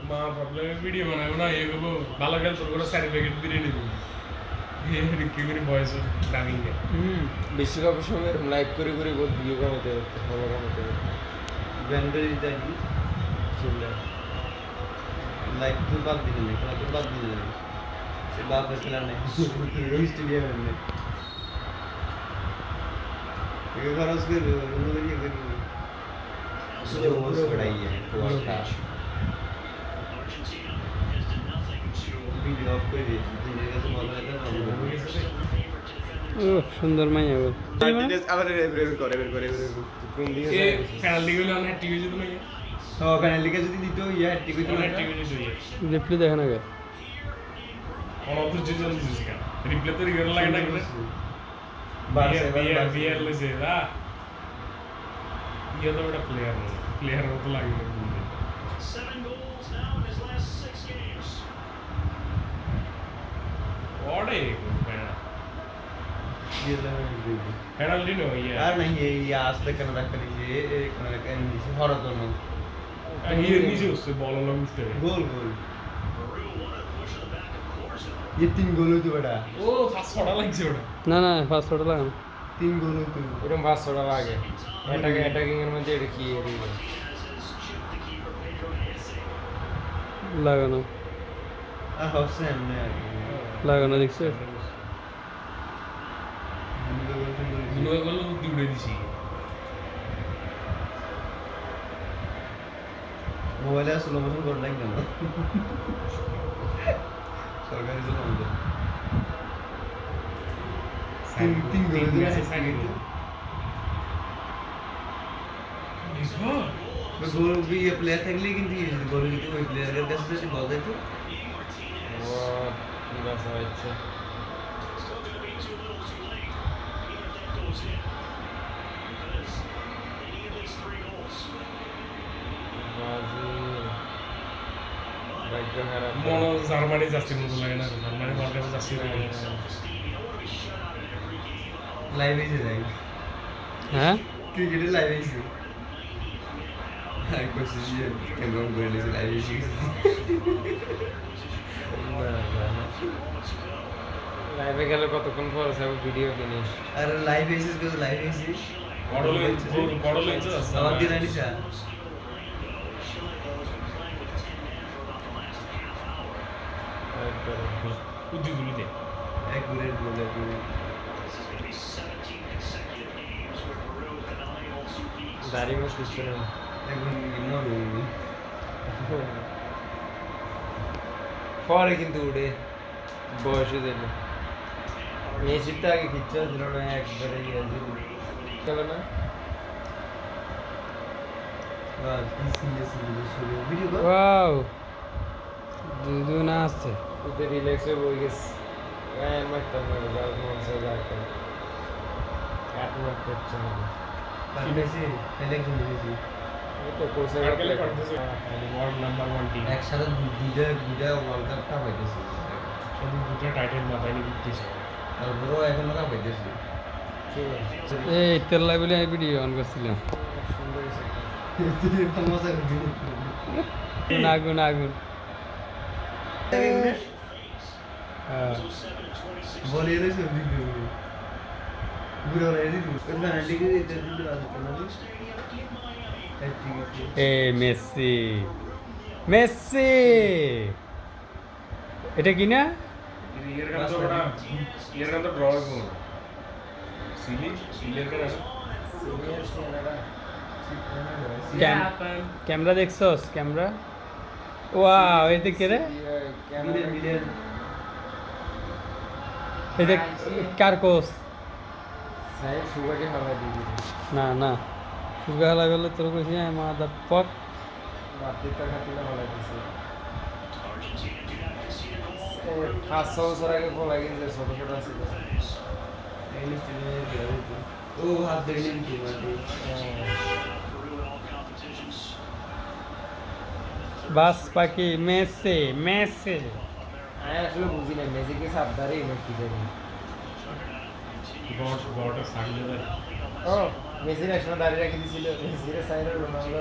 মা প্রবলেমে ভিডিও বানাবো না এগুলো ভালো খেল তোর করে সারি প্যাকেট বিরিয়ানি দিবি কি করে বয়স ডামিং গে বিশ্বকাপের সময় লাইভ করে করে ভিডিও বানাতে হতো ভালো বানাতে হতো ব্যান্ডেজ দেখি চলে লাইক তো বাদ দিলে খেলা তো বাদ দিলে সে বাদ খেলা নেই রোহিত স্টেডিয়ামে নেই ये खरच कर उन्होंने ये कर जो मस्त बढ़ाई है तो अच्छा वीडियो ऑफ कर दिए जिन्हें कैसे बोला था ও সুন্দর মাইয়া বল আবার রেড করে কোন দিকে এ পেনাল্টি গুলো না টিভি যদি না তো পেনাল্টি কে যদি দিত ইয়া টিকে তো না টিভি যদি রিপ্লে দেখে না গে কোন তো জিজন দিছি কেন রিপ্লে তো রিগার লাগে না কিন্তু বিয়ার লেছে না ইয়ে তো একটা প্লেয়ার মতো লাগে ওরে পেনাল্টি নো ইয়া यार नहीं ये आज तक कनाडा का लीजिए कनाडा का नीचे हॉरर दोनों ये नीचे उससे बॉल वाला उठते हैं गोल ये 3 गोल हुई तो बड़ा ও ফার্স্ট ছড়া লাগছে ওটা না না ফার্স্ট ওটা লাগানো 3 गोल हुई तो এরকম 500 টাকা লাগে অ্যাটাকিং এর মধ্যে এটা কি লাগানো हसन ने লাগানো দেখছো দুটো গেল দিউড়ে দিছি मोबाइल है स्लो मोशन कर देंगे ना सरकारी स्लो मोशन तीन गोल गोल भी ये प्लेयर था लेकिन ये गोल की कोई प्लेयर का दस से बॉल देते ও কি বাসা হচ্ছে ব্রাজিল ভাগ্য খারাপ মনো জার্মানি যাচ্ছে মতো লাগে না জার্মানি ওয়ার্ল্ড কাপে যাচ্ছে लाइव ही से जाएंगे হ্যাঁ क्रिकेट लाइव ही से हां कोशिश ये कैमरा ऑन कर ले लाइव ही से লাইভে গেলে কতক্ষণ পর সব ভিডিও কিনি अरे लाइव ही से को लाइव ही से বড় লেন্স আছে सवाल की रानी सा উদ্দি তুলিতে एक मिनट बोले দাড়ি মুছ কিছু না एक इग्नोर होगी পরে কিন্তু উঠে বয়সে দিল মেসির তো আগে কিচ্ছু ছিল না একবারে ইয়াজি চলো না बस इसलिए वीडियो को ওয়াও দুজন আসছে উঠে রিল্যাক্সে বই গেছে মারতাম না যার মন সে যা করে কাট মার করছে না पहले से पहले की लीजिए এই তো কোর্সে আর গেলে করতেছে ওয়ার্ল্ড নাম্বার 1 টিম एक साथ দুইটা ওয়ার্ল্ড কাপ কা পাইতেছে শুধু দুটো টাইটেল মাথায় নিয়ে দিতেছে আর বড় এখন কা পাইতেছে এই তেল লাইভে আমি ভিডিও অন করছিলাম সুন্দর হয়েছে সমস্যা আগুন আগুন হ্যাঁ बोले रे सब वीडियो बुरा रहा है दी पेनाल्टी के देते थे आज पेनाल्टी এ মেসি মেসি এটা কি না এর কাছে ড্র হইব সিলের কাছে ক্যামেরা দেখছস ক্যামেরা ওয়াও এটা কে রে मिलियन এটা কার কোস সাইড সুগাকে হাওয়া দিয়ে দিল না না সুগা লাগালে তোর কইছি মাদার পক বাতিটা খাতিলা ভালো দিছে 500 বছর আগে বলা গেছে ছোট ছোট ছিল इंग्लिश में गया ओ हाथ देने की बात है বাস পাখি মেসি মেসি আমি আসলে বুঝি না মেজিকে সাবধানে না কি জানি গড সাইড ও মেসির একসময় দাঁড়িয়ে রেখে দিয়েছিল মেসির সাইডে রোনালদো